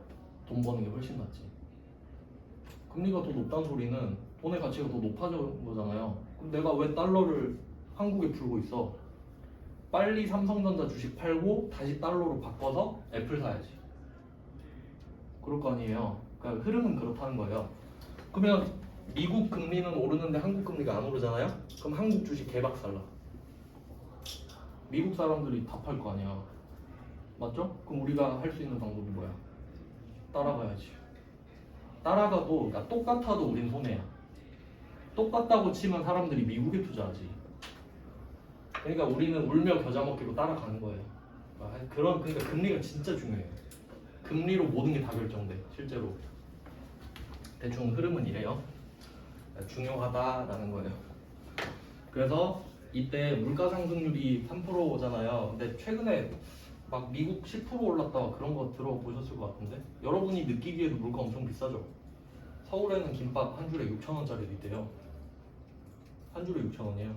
돈 버는 게 훨씬 낫지. 금리가 더 높다는 소리는 돈의 가치가 더 높아진 거잖아요. 그럼 내가 왜 달러를 한국에 풀고 있어? 빨리 삼성전자 주식 팔고 다시 달러로 바꿔서 애플 사야지. 그럴 거 아니에요. 그러니까 흐름은 그렇다는 거예요. 그러면 미국 금리는 오르는데 한국 금리가 안 오르잖아요? 그럼 한국 주식 개박살나. 미국 사람들이 다 팔 거 아니야. 맞죠? 그럼 우리가 할 수 있는 방법이 뭐야? 따라가야지. 따라가도, 그러니까 똑같아도 우린 손해야. 똑같다고 치면 사람들이 미국에 투자하지. 그러니까 우리는 울며 겨자 먹기로 따라가는 거예요. 그러니까 금리가 진짜 중요해요. 금리로 모든 게 다 결정돼, 실제로. 대충 흐름은 이래요. 중요하다라는 거예요. 그래서 이때 물가 상승률이 3%잖아요. 근데 최근에 막 미국 10% 올랐다가 그런 거 들어보셨을 것 같은데, 여러분이 느끼기에도 물가 엄청 비싸죠. 서울에는 김밥 한 줄에 6,000원짜리도 있대요. 한 줄에 6,000원이에요.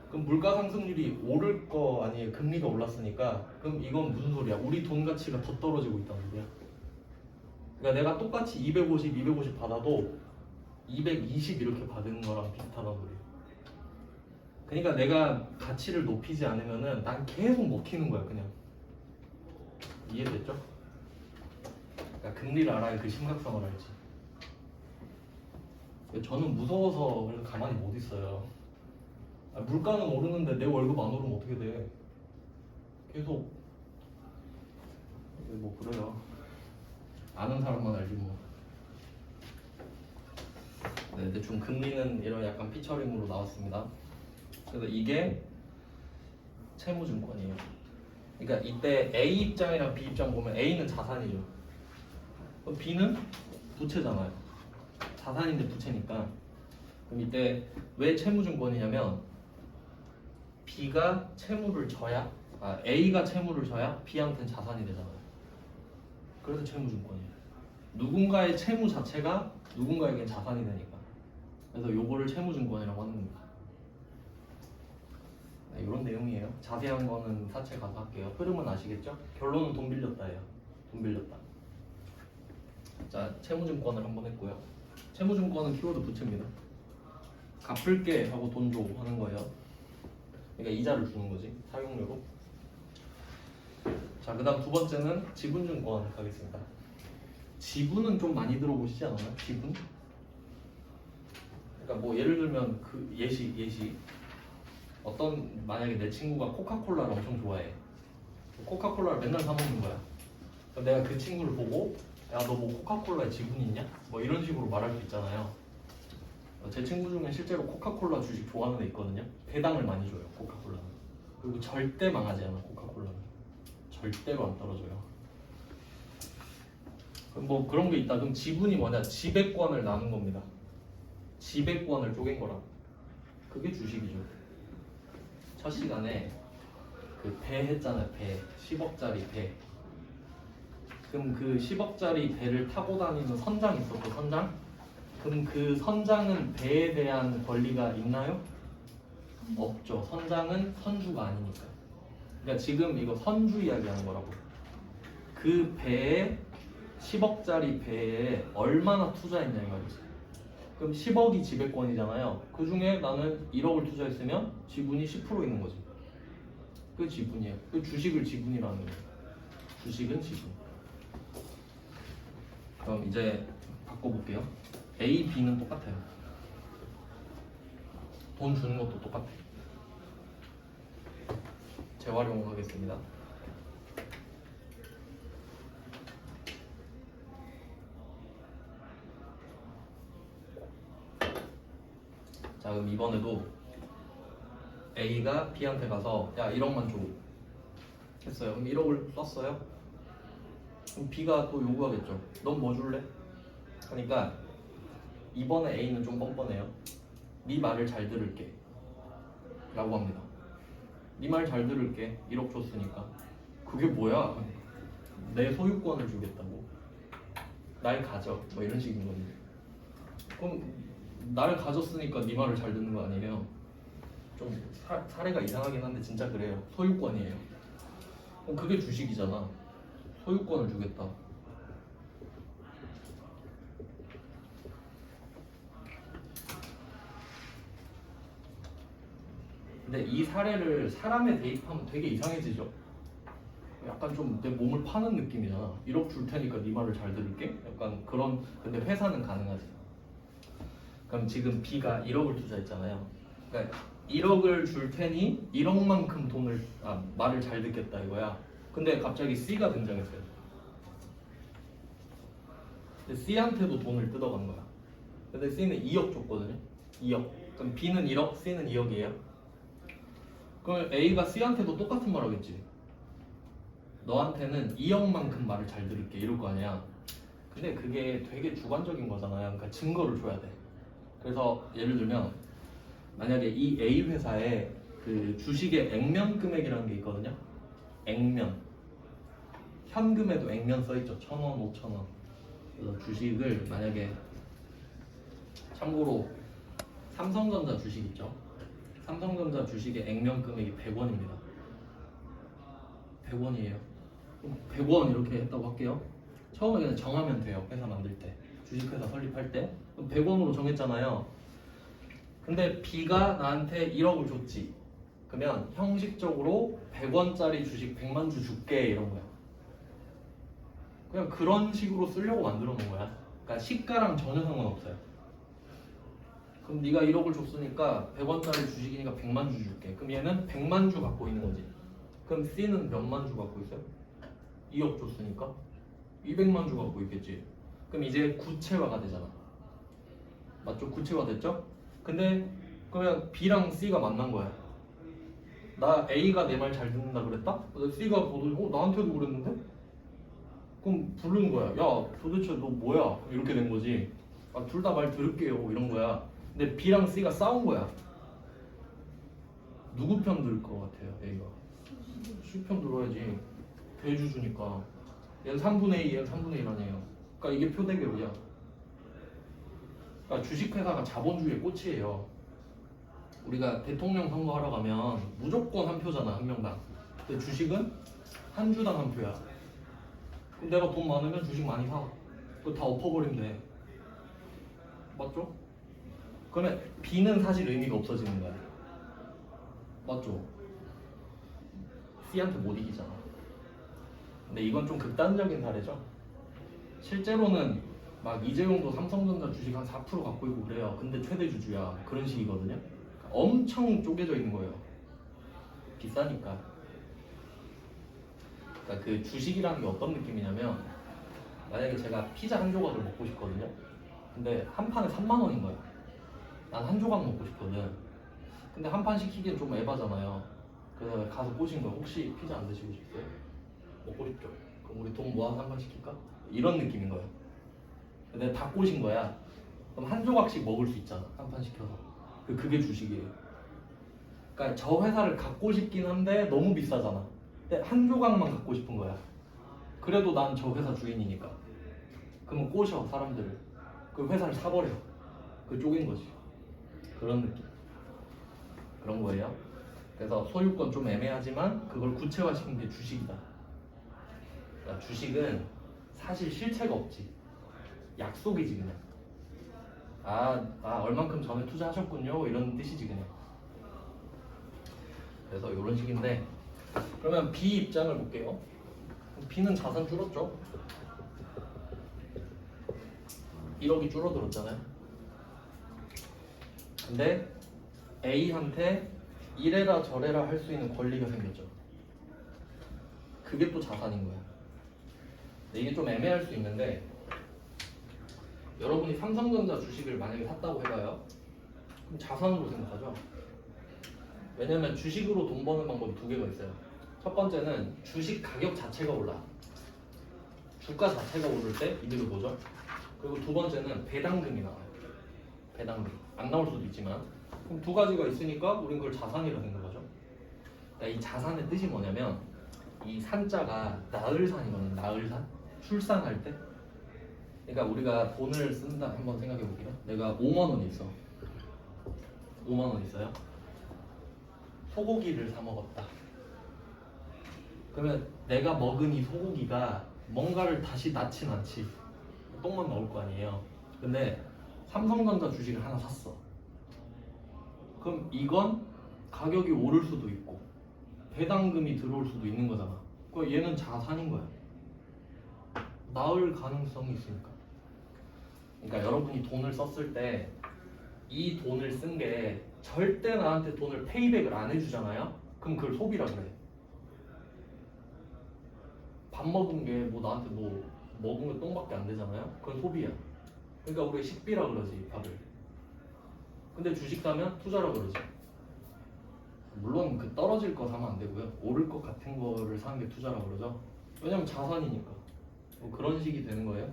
그럼 물가 상승률이 오를 거 아니에요. 금리가 올랐으니까. 그럼 이건 무슨 소리야? 우리 돈 가치가 더 떨어지고 있다는 소리야. 그러니까 내가 똑같이 250 받아도 220 이렇게 받는 거랑 비슷하다는 소리야. 그러니까 내가 가치를 높이지 않으면은 난 계속 먹히는 거야, 그냥. 이해됐죠? 그러니까 금리를 알아야 그 심각성을 알지. 저는 무서워서 그래서 가만히 못 있어요. 물가는 오르는데 내 월급 안 오르면 어떻게 돼? 계속 뭐 그래요. 아는 사람만 알지 뭐. 네, 대충 금리는 이런 약간 피처링으로 나왔습니다. 그래서 이게 채무증권이에요. 그러니까 이때 A 입장이랑 B 입장 보면 A는 자산이죠. 그럼 B는 부채잖아요. 자산인데 부채니까. 그럼 이때 왜 채무증권이냐면 B가 채무를 져야 A가 채무를 져야 B한테는 자산이 되잖아요. 그래서 채무증권이에요. 누군가의 채무 자체가 누군가에겐 자산이 되니까. 그래서 요거를 채무증권이라고 하는 겁니다. 네, 이런 내용이에요. 자세한 거는 사채 가서 할게요. 흐름은 아시겠죠? 결론은 돈 빌렸다예요. 돈 빌렸다. 자, 채무증권을 한번 했고요. 채무증권은 키워드 부채입니다. 갚을게 하고 돈 줘 하는 거예요. 그러니까 이자를 주는 거지, 사용료로. 자, 그 다음 두 번째는 지분증권 가겠습니다. 지분은 좀 많이 들어보시지 않아요? 지분? 그러니까 뭐 예를 들면 그 예시 어떤 만약에 내 친구가 코카콜라를 엄청 좋아해. 코카콜라를 맨날 사 먹는 거야. 그럼 내가 그 친구를 보고 야, 너 뭐 코카콜라에 지분 있냐? 뭐 이런 식으로 말할 수 있잖아요. 제 친구 중에 실제로 코카콜라 주식 좋아하는 애 있거든요. 배당을 많이 줘요, 코카콜라는. 그리고 절대 망하지 않아, 코카콜라는. 절대로 안 떨어져요. 그럼 뭐 그런 게 있다. 그럼 지분이 뭐냐? 지배권을 나눈 겁니다. 지배권을 쪼갠 거라. 그게 주식이죠. 첫 시간에 그 배 했잖아요. 배 10억짜리 배. 그럼 그 10억짜리 배를 타고 다니는 선장 있었고 선장? 그럼 그 선장은 배에 대한 권리가 있나요? 없죠. 선장은 선주가 아니니까. 그러니까 지금 이거 선주 이야기하는 거라고. 그 배에 10억짜리 배에 얼마나 투자했냐 이 말이지. 그럼 10억이 지배권이잖아요. 그 중에 나는 1억을 투자했으면 지분이 10% 있는 거지. 그 지분이에요. 그 주식을 지분이라는 거예요. 주식은 지분. 그럼 이제 바꿔볼게요. A, B는 똑같아요. 돈 주는 것도 똑같아요. 재활용하겠습니다. 자, 그럼 이번에도 A가 B한테 가서 야 1억만 줘 했어요. 그럼 1억을 썼어요. 그럼 B가 또 요구하겠죠. 넌 뭐 줄래? 그러니까 이번에 A는 좀 뻔뻔해요. 네 말을 잘 들을게 라고 합니다. 네 말 잘 들을게. 1억 줬으니까. 그게 뭐야? 내 소유권을 주겠다고. 날 가져. 뭐 이런 식인 건데. 그럼 나를 가졌으니까 네 말을 잘 듣는 거 아니에요? 좀 사례가 이상하긴 한데 진짜 그래요. 소유권이에요. 그럼 그게 주식이잖아. 소유권을 주겠다. 근데 이 사례를 사람에 대입하면 되게 이상해지죠. 약간 좀 내 몸을 파는 느낌이잖아. 1억 줄 테니까 네 말을 잘 들을게. 약간 그런. 근데 회사는 가능하지. 그럼 지금 B가 1억을 투자했잖아요. 그러니까 1억을 줄 테니 1억만큼 말을 잘 듣겠다 이거야. 근데 갑자기 C가 등장했어요. 근데 C한테도 돈을 뜯어간 거야. 근데 C는 2억 줬거든요. 2억. 그럼 B는 1억, C는 2억이에요. 그럼 A가 C한테도 똑같은 말 하겠지. 너한테는 2억만큼 말을 잘 들을게 이럴 거 아니야. 근데 그게 되게 주관적인 거잖아요. 그러니까 증거를 줘야 돼. 그래서 예를 들면 만약에 이 A 회사에 그 주식의 액면 금액이라는 게 있거든요. 액면. 현금에도 액면 써있죠. 1,000원, 5,000원. 그래서 주식을 만약에 참고로 삼성전자 주식 있죠. 삼성전자 주식의 액면 금액이 100원입니다. 100원이에요. 100원 이렇게 했다고 할게요. 처음에 그냥 정하면 돼요. 회사 만들 때. 주식회사 설립할 때. 100원으로 정했잖아요. 근데 B가 나한테 1억을 줬지. 그러면 형식적으로 100원짜리 주식 100만 주 줄게 이런 거야. 그냥 그런 식으로 쓰려고 만들어 놓은 거야. 그러니까 시가랑 전혀 상관없어요. 그럼 네가 1억을 줬으니까 100원짜리 주식이니까 100만 주 줄게. 그럼 얘는 100만 주 갖고 있는 거지. 그럼 C는 몇만 주 갖고 있어요? 2억 줬으니까 200만 주 갖고 있겠지. 그럼 이제 구체화가 되잖아. 맞죠? 구체화 됐죠? 근데 그러면 B랑 C가 만난 거야. 나 A가 내 말 잘 듣는다 그랬다? C가 보더니 나한테도 그랬는데? 그럼 부르는 거야. 야 도대체 너 뭐야? 이렇게 된 거지. 아, 둘 다 말 들을게요 이런 거야. 근데 B랑 C가 싸운 거야. 누구 편 들을 것 같아요? A가 C 편 들어야지. 대주주니까. 얘는 3분의 2, 얘는 3분의 1 아니에요. 그러니까 이게 표대결이야. 그러니까 주식회사가 자본주의의 꽃이에요. 우리가 대통령 선거하러 가면 무조건 한 표잖아, 한 명당. 근데 주식은 한 주당 한 표야. 그럼 내가 돈 많으면 주식 많이 사. 그거 다 엎어버리면 돼. 맞죠? 그러면 B는 사실 의미가 없어지는 거야. 맞죠? C한테 못 이기잖아. 근데 이건 좀 극단적인 사례죠. 실제로는 막 이재용도 삼성전자 주식 한 4% 갖고 있고 그래요. 근데 최대 주주야. 그런 식이거든요. 엄청 쪼개져 있는 거예요. 비싸니까. 그러니까 그 주식이라는 게 어떤 느낌이냐면 만약에 제가 피자 한 조각을 먹고 싶거든요. 근데 한 판에 3만 원인 거야. 난 한 조각 먹고 싶거든. 근데 한 판 시키기엔 좀 에바잖아요. 그래서 가서 꼬신 거야. 혹시 피자 안 드시고 싶어요? 먹고 싶죠. 그럼 우리 돈 모아서 한 판 시킬까? 이런 느낌인 거예요. 근데 다 꼬신 거야. 그럼 한 조각씩 먹을 수 있잖아. 한 판 시켜서. 그게 주식이에요. 그러니까 저 회사를 갖고 싶긴 한데 너무 비싸잖아. 근데 한 조각만 갖고 싶은 거야. 그래도 난 저 회사 주인이니까. 그러면 꼬셔 사람들을. 그 회사를 사버려. 그 쪼갠 거지. 그런 느낌. 그런 거예요. 그래서 소유권 좀 애매하지만 그걸 구체화시킨 게 주식이다. 그러니까 주식은 사실 실체가 없지. 약속이지 그냥. 얼만큼 전에 투자하셨군요 이런 뜻이지 그냥. 그래서 이런 식인데 그러면 B 입장을 볼게요. B는 자산 줄었죠. 1억이 줄어들었잖아요. 근데 A한테 이래라 저래라 할 수 있는 권리가 생겼죠. 그게 또 자산인 거야. 근데 이게 좀 애매할 수 있는데 여러분이 삼성전자 주식을 만약에 샀다고 해봐요. 그럼 자산으로 생각하죠. 왜냐면 주식으로 돈 버는 방법이 두 개가 있어요. 첫 번째는 주식 가격 자체가 올라. 주가 자체가 오를 때 이득을 보죠. 그리고 두 번째는 배당금이 나와요. 배당금. 안 나올 수도 있지만 그럼 두 가지가 있으니까 우린 그걸 자산이라 생각하죠. 그러니까 이 자산의 뜻이 뭐냐면 이 산자가 나을산이거든요. 나을산? 출산할 때? 그러니까 우리가 돈을 쓴다 한번 생각해 볼게요. 내가 5만 원 있어. 5만 원 있어요. 소고기를 사 먹었다. 그러면 내가 먹은 이 소고기가 뭔가를 다시 낳진 않지. 똥만 나올 거 아니에요. 근데 삼성전자 주식을 하나 샀어. 그럼 이건 가격이 오를 수도 있고 배당금이 들어올 수도 있는 거잖아. 그럼 얘는 자산인 거야. 나을 가능성이 있으니까. 그러니까 여러분이 돈을 썼을 때 이 돈을 쓴 게 절대 나한테 돈을 페이백을 안 해주잖아요. 그럼 그걸 소비라 그래. 밥 먹은 게 뭐 나한테 뭐 먹은 게 똥밖에 안 되잖아요. 그건 소비야. 그러니까 우리가 식비라 그러지 밥을. 근데 주식 사면 투자라 그러지. 물론 그 떨어질 거 사면 안 되고요. 오를 것 같은 거를 사는 게 투자라 그러죠. 왜냐면 자산이니까. 뭐 그런 식이 되는 거예요.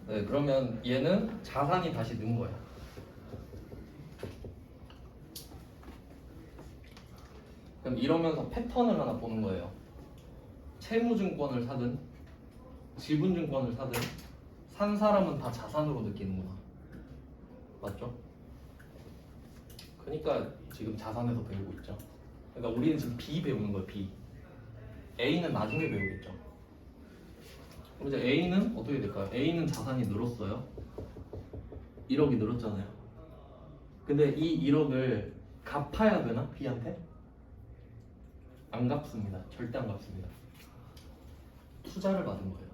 네, 그러면 얘는 자산이 다시 는 거야. 그럼 이러면서 패턴을 하나 보는 거예요. 채무증권을 사든 지분증권을 사든 산 사람은 다 자산으로 느끼는구나. 맞죠? 그러니까 지금 자산에서 배우고 있죠. 그러니까 우리는 지금 B 배우는 거예요. B. A는 나중에 배우겠죠. 그럼 이제 A는 어떻게 될까요? A는 자산이 늘었어요. 1억이 늘었잖아요. 근데 이 1억을 갚아야 되나? B한테? 안 갚습니다. 절대 안 갚습니다. 투자를 받은 거예요.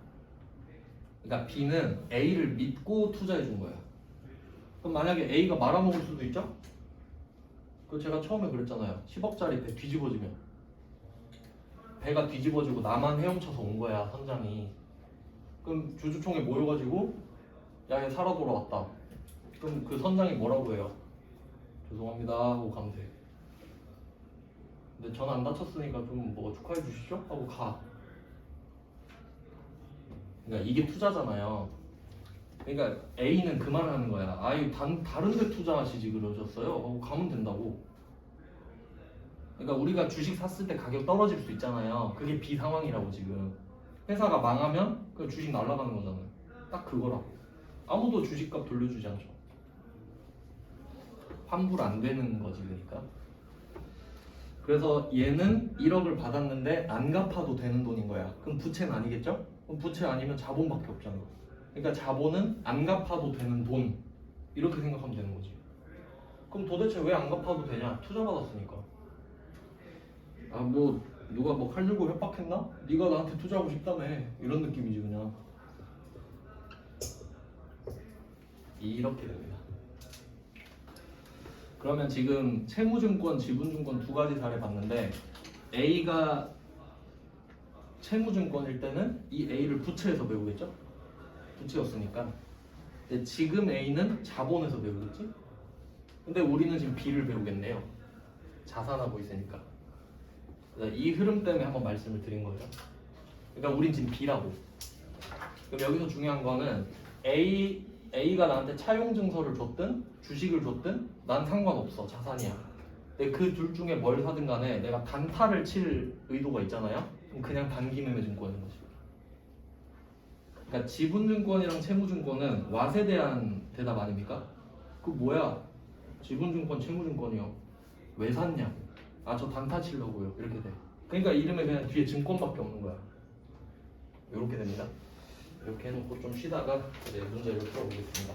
그러니까 B는 A를 믿고 투자해 준 거예요. 그럼 만약에 A가 말아먹을 수도 있죠? 그 제가 처음에 그랬잖아요. 10억짜리 배 뒤집어지면 배가 뒤집어지고 나만 헤엄쳐서 온 거야 선장이. 그럼 주주총회 모여가지고 야 얘 살아 돌아왔다. 그럼 그 선장이 뭐라고 해요? 죄송합니다 하고 가면 돼. 근데 전 안 다쳤으니까 좀 뭐 축하해 주시죠? 하고 가. 그러니까 이게 투자잖아요. 그러니까 A는 그 말을 하는 거야. 아이 다른 데 투자하시지 그러셨어요? 하고 가면 된다고. 그러니까 우리가 주식 샀을 때 가격 떨어질 수 있잖아요. 그게 B 상황이라고 지금. 회사가 망하면 그 주식 날아가는 거잖아요. 딱 그거라고. 아무도 주식값 돌려주지 않죠. 환불 안 되는 거지 그러니까. 그래서 얘는 1억을 받았는데 안 갚아도 되는 돈인 거야. 그럼 부채는 아니겠죠? 그럼 부채 아니면 자본밖에 없잖아. 그러니까 자본은 안 갚아도 되는 돈 이렇게 생각하면 되는 거지. 그럼 도대체 왜 안 갚아도 되냐? 투자 받았으니까. 아 뭐 누가 뭐 칼 들고 협박했나? 네가 나한테 투자하고 싶다며 이런 느낌이지 그냥. 이렇게 됩니다. 그러면 지금 채무증권, 지분증권 두 가지 사례 봤는데 A가 채무증권일 때는 이 A를 부채에서 배우겠죠? 부채였으니까. 근데 지금 A는 자본에서 배우겠지? 근데 우리는 지금 B를 배우겠네요. 자산하고 있으니까. 이 흐름 때문에 한번 말씀을 드린 거예요. 그러니까 우린 지금 B라고. 그럼 여기서 중요한 거는 A가 나한테 차용증서를 줬든 주식을 줬든 난 상관없어. 자산이야. 근데 그 둘 중에 뭘 사든 간에 내가 단타를 칠 의도가 있잖아요. 그럼 그냥 단기매매증권인 거지. 그러니까 지분증권이랑 채무증권은 왓에 대한 대답 아닙니까? 그 뭐야? 지분증권, 채무증권이요. 왜 샀냐고. 아 저 단타 치려고요. 이렇게 돼. 그러니까 이름에 그냥 뒤에 증권밖에 없는 거야. 이렇게 됩니다. 이렇게 해놓고 좀 쉬다가 이제 문제를 풀어보겠습니다.